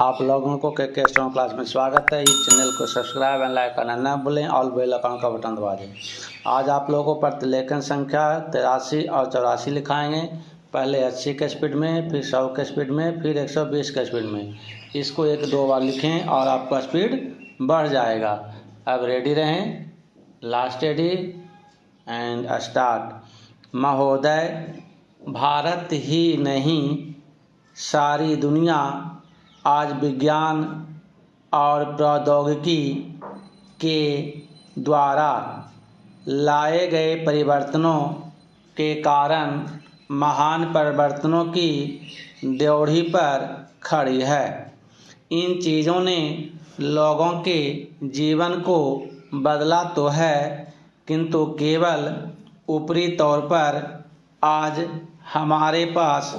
आप लोगों को के स्ट्रॉन्ग क्लास में स्वागत है। इस चैनल को सब्सक्राइब एंड लाइक करना न भूलें और बेल आइकन का बटन दबा दें। आज आप लोगों को प्रतिलेखन संख्या 83 और 84 लिखाएंगे। पहले 80 के स्पीड में, फिर 100 के स्पीड में, फिर 120 के स्पीड में। इसको 1-2 बार लिखें और आपका स्पीड बढ़ जाएगा। अब रेडी रहें। Last ready and start. महोदय, भारत ही नहीं सारी दुनिया आज विज्ञान और प्रौद्योगिकी के द्वारा लाए गए परिवर्तनों के कारण महान परिवर्तनों की ड्योढ़ी पर खड़ी है। इन चीज़ों ने लोगों के जीवन को बदला तो है, किंतु केवल ऊपरी तौर पर। आज हमारे पास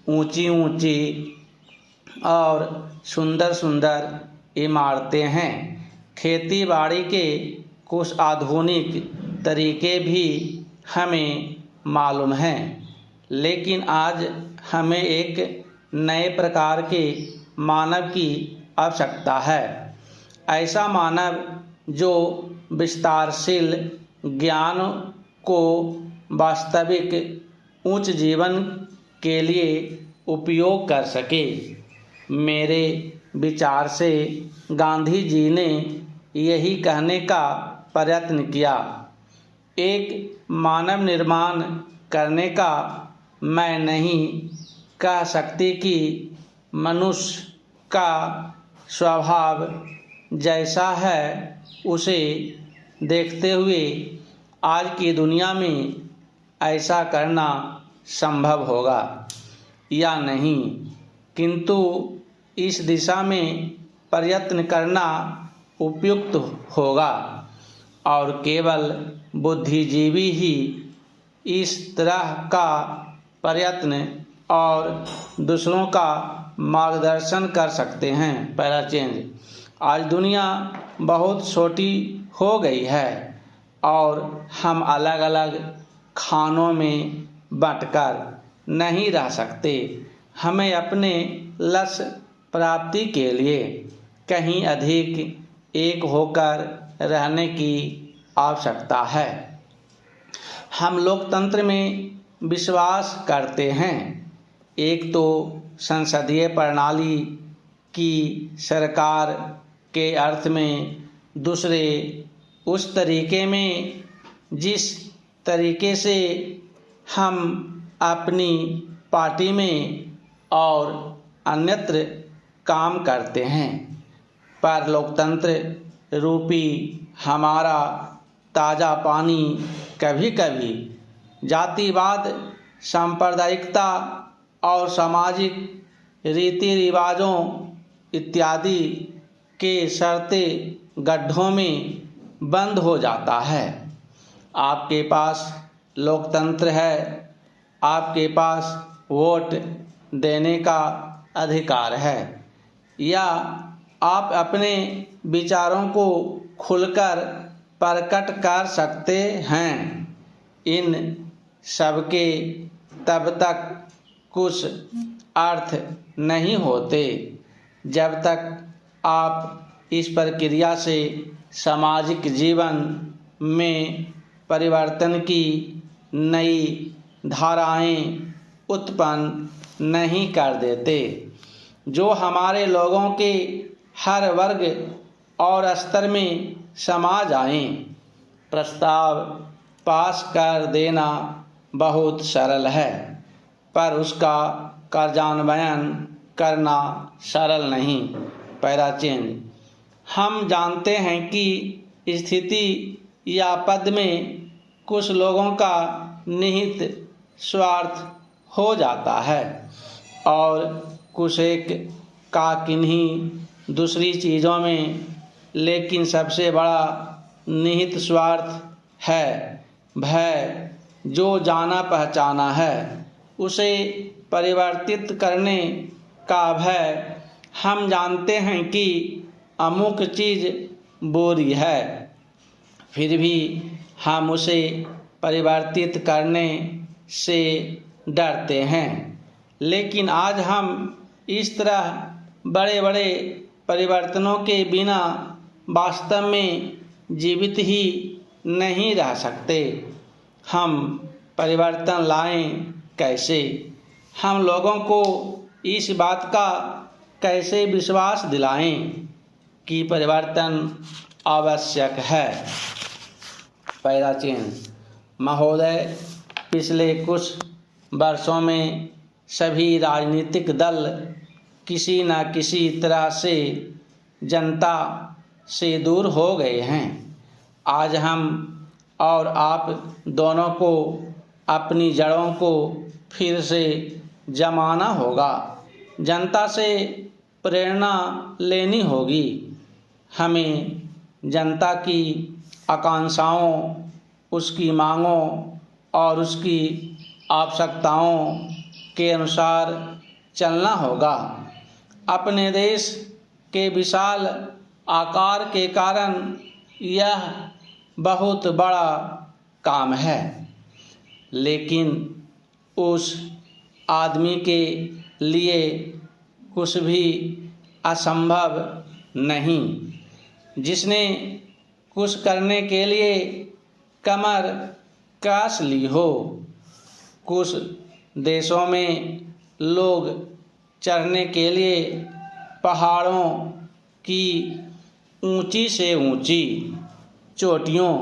ऊंची ऊंची और सुंदर सुंदर इमारतें हैं। खेती बाड़ी के कुछ आधुनिक तरीके भी हमें मालूम हैं, लेकिन आज हमें एक नए प्रकार के मानव की आवश्यकता है। ऐसा मानव जो विस्तारशील ज्ञान को वास्तविक उच्च जीवन के लिए उपयोग कर सके। मेरे विचार से गांधी जी ने यही कहने का प्रयत्न किया। एक मानव निर्माण करने का मैं नहीं कह सकती कि मनुष्य का स्वभाव जैसा है उसे देखते हुए आज की दुनिया में ऐसा करना संभव होगा या नहीं, किंतु इस दिशा में प्रयत्न करना उपयुक्त होगा और केवल बुद्धिजीवी ही इस तरह का प्रयत्न और दूसरों का मार्गदर्शन कर सकते हैं। पहला चेंज। आज दुनिया बहुत छोटी हो गई है और हम अलग अलग खानों में बंटकर नहीं रह सकते। हमें अपने लक्ष्य प्राप्ति के लिए कहीं अधिक एक होकर रहने की आवश्यकता है। हम लोकतंत्र में विश्वास करते हैं। एक तो संसदीय प्रणाली की सरकार के अर्थ में, दूसरे उस तरीके में जिस तरीके से हम अपनी पार्टी में और अन्यत्र काम करते हैं। पर लोकतंत्र रूपी हमारा ताज़ा पानी कभी कभी जातिवाद, सांप्रदायिकता और सामाजिक रीति रिवाजों इत्यादि के सड़ते गड्ढों में बंद हो जाता है। आपके पास लोकतंत्र है, आपके पास वोट देने का अधिकार है, या आप अपने विचारों को खुलकर प्रकट कर सकते हैं। इन सबके तब तक कुछ अर्थ नहीं होते जब तक आप इस प्रक्रिया से सामाजिक जीवन में परिवर्तन की नई धाराएं उत्पन्न नहीं कर देते, जो हमारे लोगों के हर वर्ग और स्तर में समा जाएं। प्रस्ताव पास कर देना बहुत सरल है, पर उसका कार्यान्वयन करना सरल नहीं। पहला चेंज। हम जानते हैं कि स्थिति या पद में कुछ लोगों का निहित स्वार्थ हो जाता है और कुछ एक का किन्हीं दूसरी चीज़ों में, लेकिन सबसे बड़ा निहित स्वार्थ है भय, जो जाना पहचाना है उसे परिवर्तित करने का भय। हम जानते हैं कि अमुक चीज़ बुरी है, फिर भी हम उसे परिवर्तित करने से डरते हैं। लेकिन आज हम इस तरह बड़े बड़े परिवर्तनों के बिना वास्तव में जीवित ही नहीं रह सकते। हम परिवर्तन लाएं कैसे? हम लोगों को इस बात का कैसे विश्वास दिलाएं कि परिवर्तन आवश्यक है? पैराचीन महोदय, पिछले कुछ वर्षों में सभी राजनीतिक दल किसी न किसी तरह से जनता से दूर हो गए हैं। आज हम और आप दोनों को अपनी जड़ों को फिर से जमाना होगा। जनता से प्रेरणा लेनी होगी। हमें जनता की आकांक्षाओं, उसकी मांगों और उसकी आवश्यकताओं के अनुसार चलना होगा। अपने देश के विशाल आकार के कारण यह बहुत बड़ा काम है, लेकिन उस आदमी के लिए कुछ भी असंभव नहीं जिसने कुछ करने के लिए कमर कस ली हो। कुछ देशों में लोग चढ़ने के लिए पहाड़ों की ऊंची से ऊंची चोटियों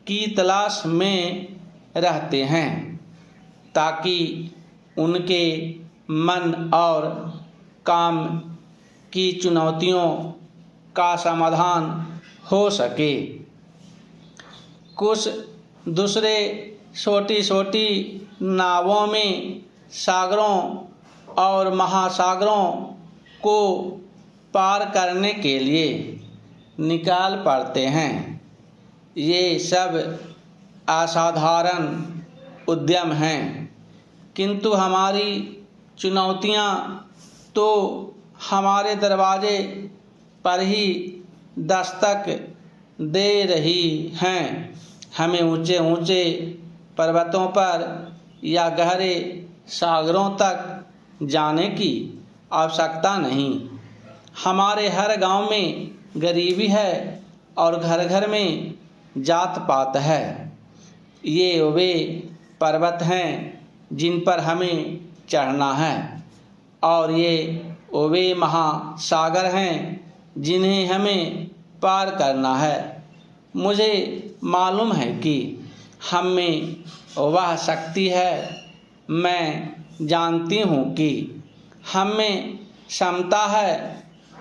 की तलाश में रहते हैं ताकि उनके मन और काम की चुनौतियों का समाधान हो सके। कुछ दूसरे छोटी छोटी नावों में सागरों और महासागरों को पार करने के लिए निकाल पड़ते हैं। ये सब असाधारण उद्यम हैं, किंतु हमारी चुनौतियां तो हमारे दरवाजे पर ही दस्तक दे रही हैं। हमें ऊंचे ऊंचे पर्वतों पर या गहरे सागरों तक जाने की आवश्यकता नहीं। हमारे हर गांव में गरीबी है और घर घर में जात पात है। ये वे पर्वत हैं जिन पर हमें चढ़ना है और ये वे महासागर हैं जिन्हें हमें पार करना है। मुझे मालूम है कि हम में वह शक्ति है। मैं जानती हूँ कि हम में क्षमता है,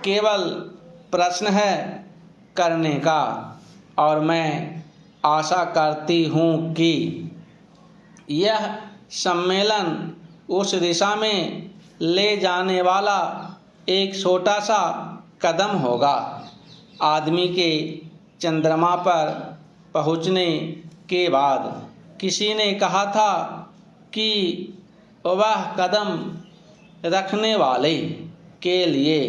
केवल प्रश्न है करने का। और मैं आशा करती हूँ कि यह सम्मेलन उस दिशा में ले जाने वाला एक छोटा सा कदम होगा। आदमी के चंद्रमा पर पहुँचने के बाद किसी ने कहा था कि वह कदम रखने वाले के लिए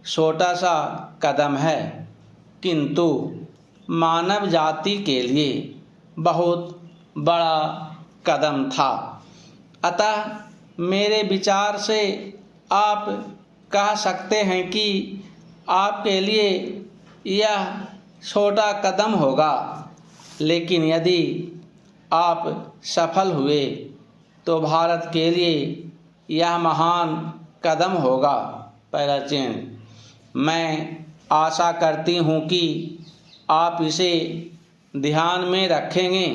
छोटा सा कदम है, किंतु मानव जाति के लिए बहुत बड़ा कदम था। अतः मेरे विचार से आप कह सकते हैं कि आपके लिए यह छोटा कदम होगा, लेकिन यदि आप सफल हुए तो भारत के लिए यह महान कदम होगा। पैराचीन, मैं आशा करती हूँ कि आप इसे ध्यान में रखेंगे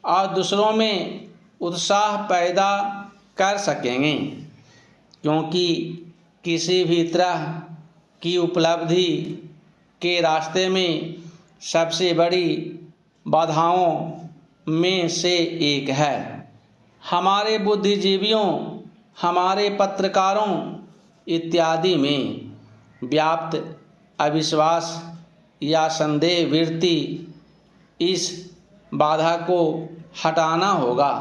और दूसरों में उत्साह पैदा कर सकेंगे, क्योंकि किसी भी तरह की उपलब्धि के रास्ते में सबसे बड़ी बाधाओं में से एक है हमारे बुद्धिजीवियों, हमारे पत्रकारों इत्यादि में व्याप्त अविश्वास या संदेह वृत्ति। इस बाधा को हटाना होगा।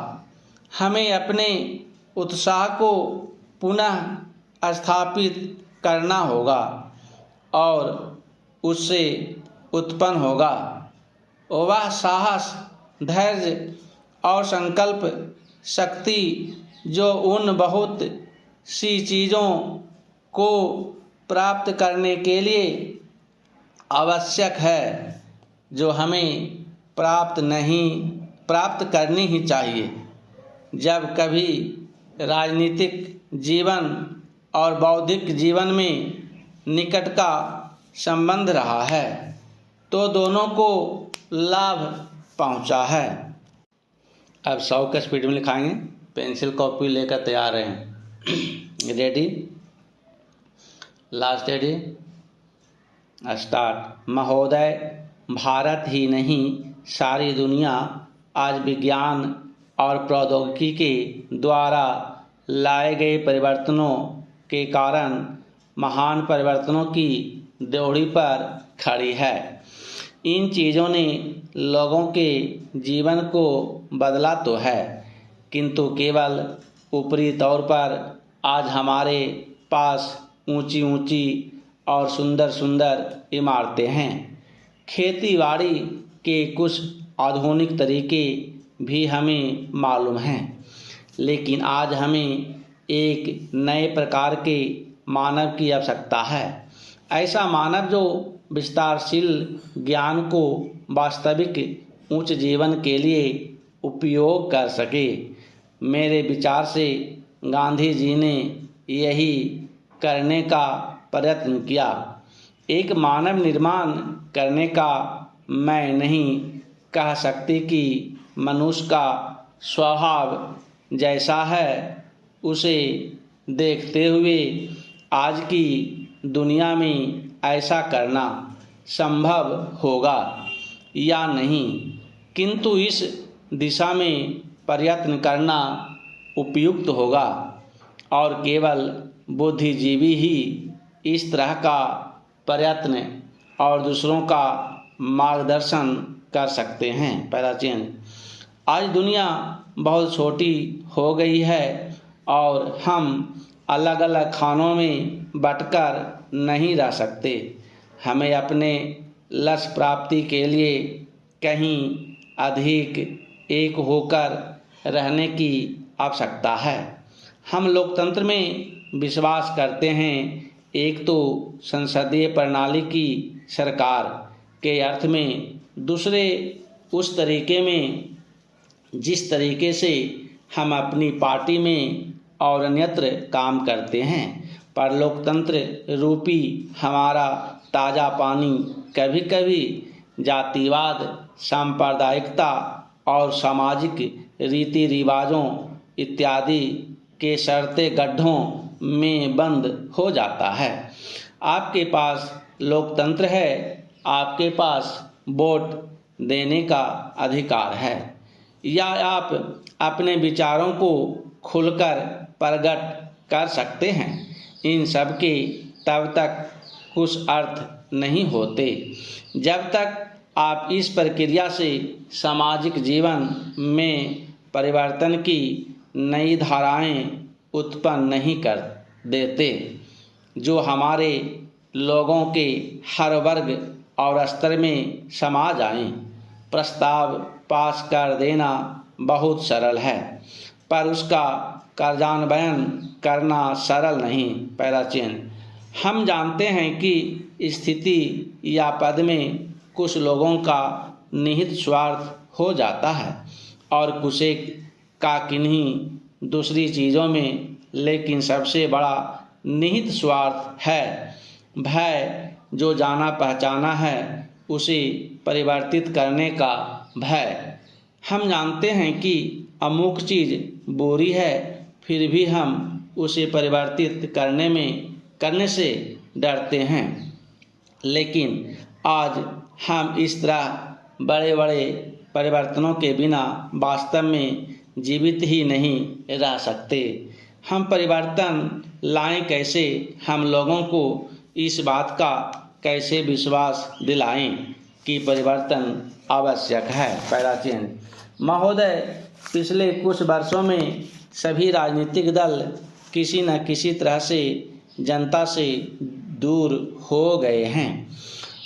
हमें अपने उत्साह को पुनः स्थापित करना होगा और उससे उत्पन्न होगा वह साहस, धैर्य और संकल्प शक्ति जो उन बहुत सी चीज़ों को प्राप्त करने के लिए आवश्यक है, जो हमें प्राप्त करनी ही चाहिए। जब कभी राजनीतिक जीवन और बौद्धिक जीवन में निकट का संबंध रहा है तो दोनों को लाभ पहुंचा है। अब 100 के स्पीड में लिखाएंगे, पेंसिल कॉपी लेकर तैयार हैं। Ready, last ready, start. महोदय, भारत ही नहीं सारी दुनिया आज विज्ञान और प्रौद्योगिकी के द्वारा लाए गए परिवर्तनों के कारण महान परिवर्तनों की ड्योढ़ी पर खड़ी है। इन चीज़ों ने लोगों के जीवन को बदला तो है, किंतु केवल ऊपरी तौर पर। आज हमारे पास ऊंची ऊंची और सुंदर सुंदर इमारतें हैं। खेतीबाड़ी के कुछ आधुनिक तरीके भी हमें मालूम हैं, लेकिन आज हमें एक नए प्रकार के मानव की आवश्यकता है। ऐसा मानव जो विस्तारशील ज्ञान को वास्तविक उच्च जीवन के लिए उपयोग कर सके। मेरे विचार से गांधी जी ने यही करने का प्रयत्न किया। एक मानव निर्माण करने का मैं नहीं कह सकती कि मनुष्य का स्वभाव जैसा है उसे देखते हुए आज की दुनिया में ऐसा करना संभव होगा या नहीं, किंतु इस दिशा में प्रयत्न करना उपयुक्त होगा और केवल बुद्धिजीवी ही इस तरह का प्रयत्न और दूसरों का मार्गदर्शन कर सकते हैं। पहला चेंज, आज दुनिया बहुत छोटी हो गई है और हम अलग अलग खानों में बंटकर नहीं रह सकते। हमें अपने लक्ष्य प्राप्ति के लिए कहीं अधिक एक होकर रहने की आवश्यकता है। हम लोकतंत्र में विश्वास करते हैं। एक तो संसदीय प्रणाली की सरकार के अर्थ में, दूसरे उस तरीके में जिस तरीके से हम अपनी पार्टी में और अन्यत्र काम करते हैं। पर लोकतंत्र रूपी हमारा ताज़ा पानी कभी कभी जातिवाद, सांप्रदायिकता और सामाजिक रीति रिवाजों इत्यादि के सड़ते गड्ढों में बंद हो जाता है। आपके पास लोकतंत्र है, आपके पास वोट देने का अधिकार है, या आप अपने विचारों को खुलकर प्रकट कर सकते हैं। इन सब के तब तक कुछ अर्थ नहीं होते जब तक आप इस प्रक्रिया से सामाजिक जीवन में परिवर्तन की नई धाराएं उत्पन्न नहीं कर देते, जो हमारे लोगों के हर वर्ग और स्तर में समा जाएं। प्रस्ताव पास कर देना बहुत सरल है, पर उसका कार्यान्वयन करना सरल नहीं। पहला चेंज, हम जानते हैं कि स्थिति या पद में कुछ लोगों का निहित स्वार्थ हो जाता है और कुछ का किन्हीं दूसरी चीज़ों में, लेकिन सबसे बड़ा निहित स्वार्थ है भय। जो जाना पहचाना है उसे परिवर्तित करने का भय। हम जानते हैं कि अमुक चीज़ बुरी है, फिर भी हम उसे परिवर्तित करने से डरते हैं। लेकिन आज हम इस तरह बड़े बड़े परिवर्तनों के बिना वास्तव में जीवित ही नहीं रह सकते। हम परिवर्तन लाएं कैसे? हम लोगों को इस बात का कैसे विश्वास दिलाएं कि परिवर्तन आवश्यक है? पहला चेंज, महोदय, पिछले कुछ वर्षों में सभी राजनीतिक दल किसी न किसी तरह से जनता से दूर हो गए हैं।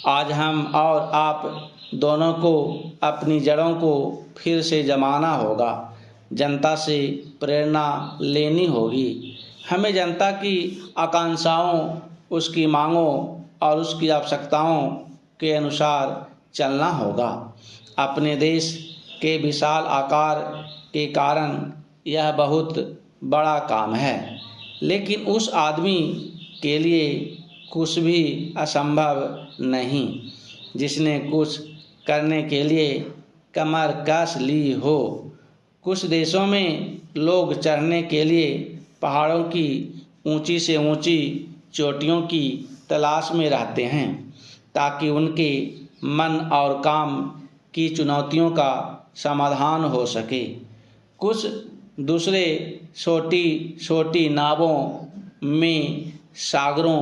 आज हम और आप दोनों को अपनी जड़ों को फिर से जमाना होगा, जनता से प्रेरणा लेनी होगी। हमें जनता की आकांक्षाओं, उसकी मांगों और उसकी आवश्यकताओं के अनुसार चलना होगा। अपने देश के विशाल आकार के कारण यह बहुत बड़ा काम है, लेकिन उस आदमी के लिए कुछ भी असंभव नहीं जिसने कुछ करने के लिए कमर कस ली हो। कुछ देशों में लोग चढ़ने के लिए पहाड़ों की ऊंची से ऊंची चोटियों की तलाश में रहते हैं ताकि उनके मन और काम की चुनौतियों का समाधान हो सके। कुछ दूसरे छोटी छोटी नावों में सागरों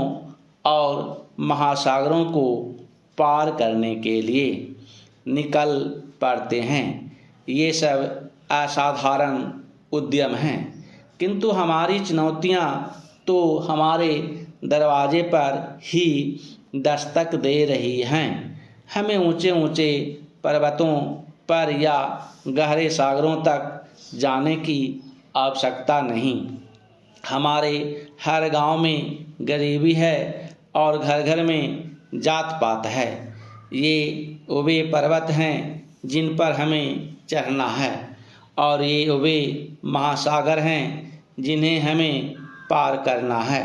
और महासागरों को पार करने के लिए निकल पड़ते हैं। ये सब असाधारण उद्यम हैं, किंतु हमारी चुनौतियां तो हमारे दरवाजे पर ही दस्तक दे रही हैं। हमें ऊंचे ऊंचे पर्वतों पर या गहरे सागरों तक जाने की आवश्यकता नहीं। हमारे हर गांव में गरीबी है और घर घर में जात पात है। ये वे पर्वत हैं जिन पर हमें चढ़ना है और ये वे महासागर हैं जिन्हें हमें पार करना है।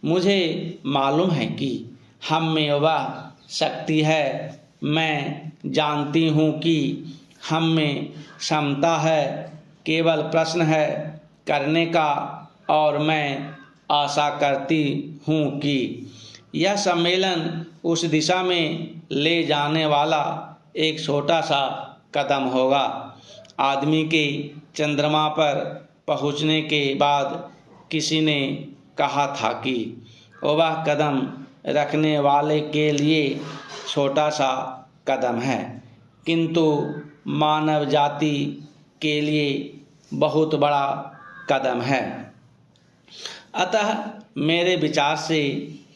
मुझे मालूम है कि हम में वह शक्ति है। मैं जानती हूँ कि हम में क्षमता है, केवल प्रश्न है करने का। और मैं आशा करती हूँ कि यह सम्मेलन उस दिशा में ले जाने वाला एक छोटा सा कदम होगा। आदमी के चंद्रमा पर पहुँचने के बाद किसी ने कहा था कि वह कदम रखने वाले के लिए छोटा सा कदम है, किंतु मानव जाति के लिए बहुत बड़ा कदम है। अतः मेरे विचार से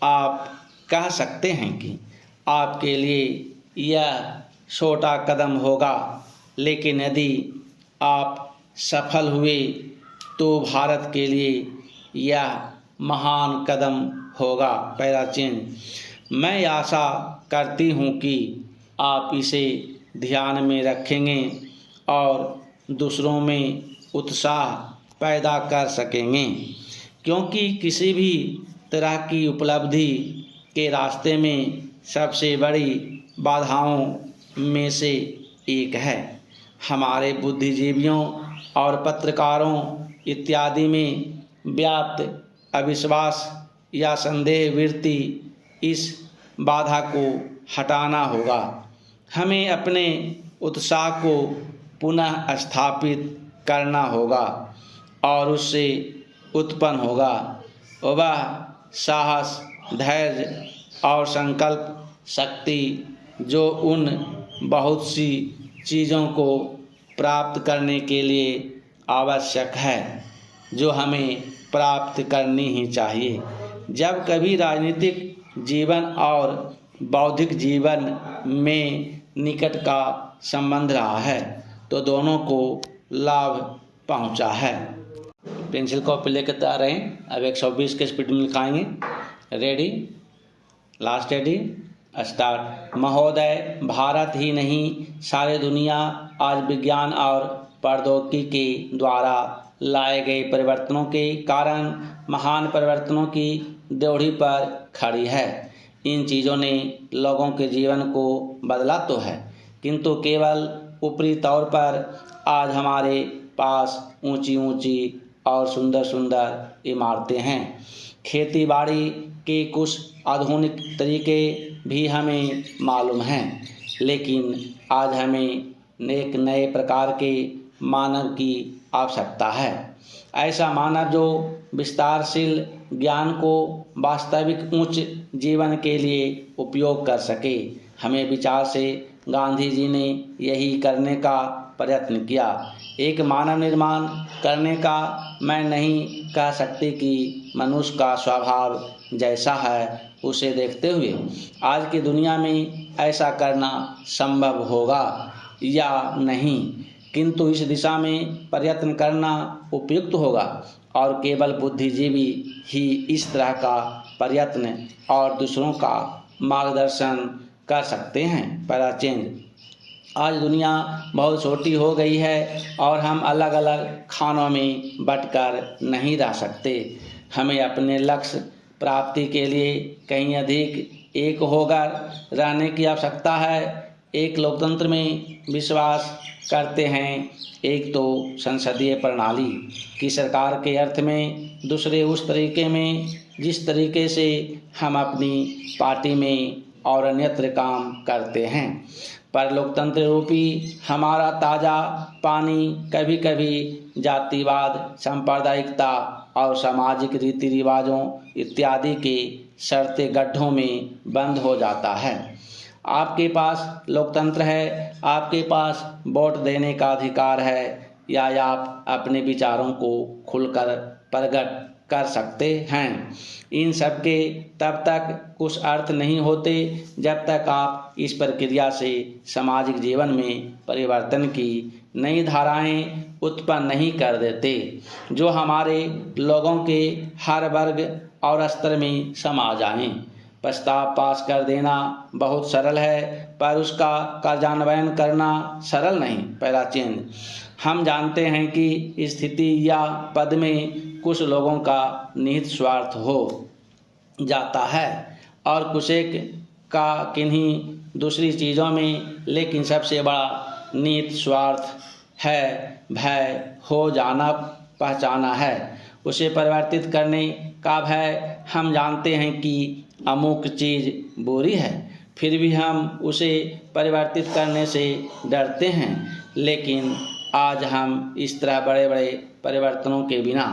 आप कह सकते हैं कि आपके लिए यह छोटा कदम होगा, लेकिन यदि आप सफल हुए तो भारत के लिए यह महान कदम होगा। पहला चिन्ह। मैं आशा करती हूँ कि आप इसे ध्यान में रखेंगे और दूसरों में उत्साह पैदा कर सकेंगे, क्योंकि किसी भी तरह की उपलब्धि के रास्ते में सबसे बड़ी बाधाओं में से एक है हमारे बुद्धिजीवियों और पत्रकारों इत्यादि में व्याप्त अविश्वास या संदेह वृत्ति। इस बाधा को हटाना होगा। हमें अपने उत्साह को पुनः स्थापित करना होगा और उससे उत्पन्न होगा वह साहस, धैर्य और संकल्प शक्ति जो उन बहुत सी चीज़ों को प्राप्त करने के लिए आवश्यक है, जो हमें प्राप्त करनी ही चाहिए। जब कभी राजनीतिक जीवन और बौद्धिक जीवन में निकट का संबंध रहा है तो दोनों को लाभ पहुंचा है। पेंसिल कॉपी लेकर तैयार रहें। अब 120 के स्पीड में लिखाएंगे। Ready, last ready, start. महोदय, भारत ही नहीं सारी दुनिया आज विज्ञान और प्रौद्योगिकी के द्वारा लाए गए परिवर्तनों के कारण महान परिवर्तनों की ड्योढ़ी पर खड़ी है। इन चीज़ों ने लोगों के जीवन को बदला तो है, किंतु केवल ऊपरी तौर पर। आज हमारे पास ऊंची ऊंची और सुंदर सुंदर इमारतें हैं। खेती बाड़ी के कुछ आधुनिक तरीके भी हमें मालूम हैं, लेकिन आज हमें एक नए प्रकार के मानव की आवश्यकता है। ऐसा मानव जो विस्तारशील ज्ञान को वास्तविक उच्च जीवन के लिए उपयोग कर सके। हमें विचार से गांधी जी ने यही करने का प्रयत्न किया। एक मानव निर्माण करने का मैं नहीं कह सकती कि मनुष्य का स्वभाव जैसा है उसे देखते हुए आज की दुनिया में ऐसा करना संभव होगा या नहीं, किंतु इस दिशा में प्रयत्न करना उपयुक्त होगा और केवल बुद्धिजीवी ही इस तरह का प्रयत्न और दूसरों का मार्गदर्शन कर सकते हैं। Para change. आज दुनिया बहुत छोटी हो गई है और हम अलग अलग खानों में बंटकर नहीं रह सकते। हमें अपने लक्ष्य प्राप्ति के लिए कहीं अधिक एक होकर रहने की आवश्यकता है। एक लोकतंत्र में विश्वास करते हैं, एक तो संसदीय प्रणाली की सरकार के अर्थ में, दूसरे उस तरीके में जिस तरीके से हम अपनी पार्टी में और अन्यत्र काम करते हैं। पर लोकतंत्र रूपी हमारा ताज़ा पानी कभी कभी जातिवाद, सांप्रदायिकता और सामाजिक रीति रिवाजों इत्यादि के सड़ते गड्ढों में बंद हो जाता है। आपके पास लोकतंत्र है, आपके पास वोट देने का अधिकार है, या आप अपने विचारों को खुलकर प्रकट कर सकते हैं। इन सब के तब तक कुछ अर्थ नहीं होते जब तक आप इस प्रक्रिया से सामाजिक जीवन में परिवर्तन की नई धाराएं उत्पन्न नहीं कर देते, जो हमारे लोगों के हर वर्ग और स्तर में समा जाएं। प्रस्ताव पास कर देना बहुत सरल है, पर उसका कार्यान्वयन करना सरल नहीं। Para change. हम जानते हैं कि स्थिति या पद में कुछ लोगों का निहित स्वार्थ हो जाता है और कुछ एक का किन्हीं दूसरी चीज़ों में, लेकिन सबसे बड़ा निहित स्वार्थ है भय हो जाना पहचाना है। उसे परिवर्तित करने का भय। हम जानते हैं कि अमुक चीज़ बुरी है, फिर भी हम उसे परिवर्तित करने से डरते हैं। लेकिन आज हम इस तरह बड़े बड़े परिवर्तनों के बिना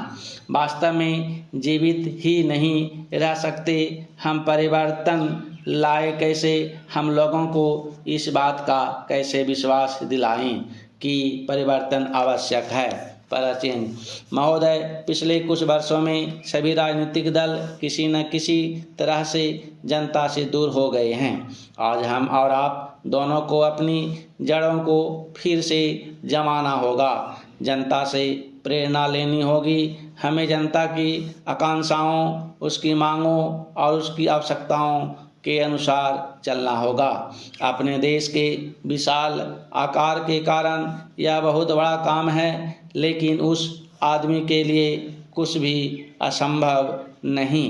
वास्तव में जीवित ही नहीं रह सकते। हम परिवर्तन लाए कैसे? हम लोगों को इस बात का कैसे विश्वास दिलाएं कि परिवर्तन आवश्यक है? प्राचीन महोदय, पिछले कुछ वर्षों में सभी राजनीतिक दल किसी न किसी तरह से जनता से दूर हो गए हैं। आज हम और आप दोनों को अपनी जड़ों को फिर से जमाना होगा, जनता से प्रेरणा लेनी होगी। हमें जनता की आकांक्षाओं, उसकी मांगों और उसकी आवश्यकताओं के अनुसार चलना होगा। अपने देश के विशाल आकार के कारण यह बहुत बड़ा काम है, लेकिन उस आदमी के लिए कुछ भी असंभव नहीं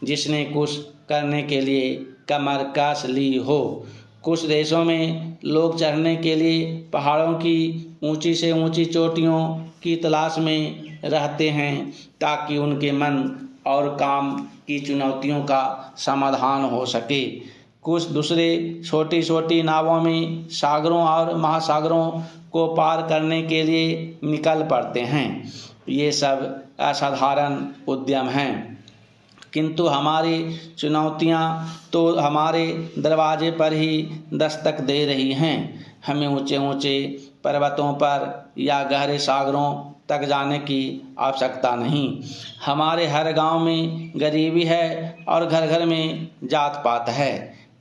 जिसने कुछ करने के लिए कमर कस ली हो। कुछ देशों में लोग चढ़ने के लिए पहाड़ों की ऊंची से ऊंची चोटियों की तलाश में रहते हैं ताकि उनके मन और काम की चुनौतियों का समाधान हो सके। कुछ दूसरे छोटी छोटी नावों में सागरों और महासागरों को पार करने के लिए निकल पड़ते हैं। ये सब असाधारण उद्यम हैं, किंतु हमारी चुनौतियां तो हमारे दरवाजे पर ही दस्तक दे रही हैं। हमें ऊंचे ऊंचे पर्वतों पर या गहरे सागरों तक जाने की आवश्यकता नहीं। हमारे हर गांव में गरीबी है और घर घर में जात पात है।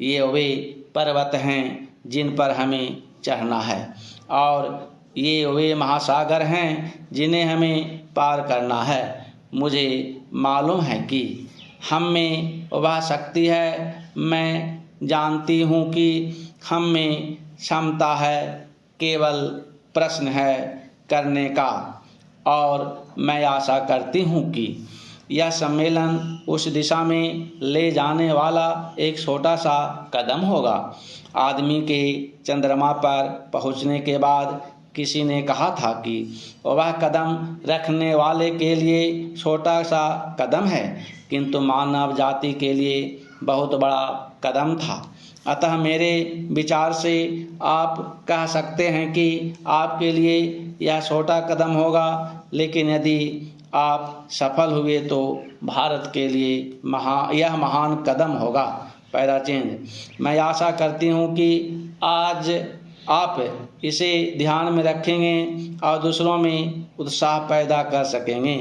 ये वे पर्वत हैं जिन पर हमें चढ़ना है और ये वे महासागर हैं जिन्हें हमें पार करना है। मुझे मालूम है कि हम में वह शक्ति है, मैं जानती हूँ कि हम में क्षमता है, केवल प्रश्न है करने का। और मैं आशा करती हूँ कि यह सम्मेलन उस दिशा में ले जाने वाला एक छोटा सा कदम होगा। आदमी के चंद्रमा पर पहुँचने के बाद किसी ने कहा था कि वह कदम रखने वाले के लिए छोटा सा कदम है, किंतु मानव जाति के लिए बहुत बड़ा कदम था। अतः मेरे विचार से आप कह सकते हैं कि आपके लिए यह छोटा कदम होगा, लेकिन यदि आप सफल हुए तो भारत के लिए यह महान कदम होगा। Para change. मैं आशा करती हूँ कि आज आप इसे ध्यान में रखेंगे और दूसरों में उत्साह पैदा कर सकेंगे,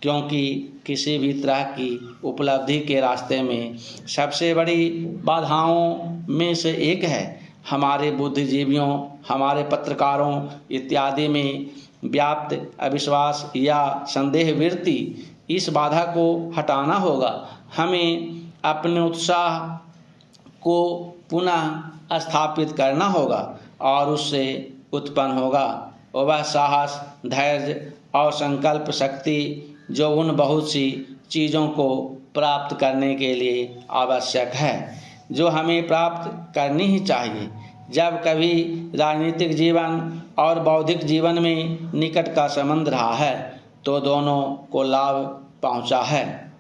क्योंकि किसी भी तरह की उपलब्धि के रास्ते में सबसे बड़ी बाधाओं में से एक है हमारे बुद्धिजीवियों, हमारे पत्रकारों इत्यादि में व्याप्त अविश्वास या संदेह वृत्ति, इस बाधा को हटाना होगा। हमें अपने उत्साह को पुनः स्थापित करना होगा और उससे उत्पन्न होगा वह साहस, धैर्य और संकल्प शक्ति जो उन बहुत सी चीज़ों को प्राप्त करने के लिए आवश्यक है, जो हमें प्राप्त करनी ही चाहिए। जब कभी राजनीतिक जीवन और बौद्धिक जीवन में निकट का संबंध रहा है तो दोनों को लाभ पहुंचा है।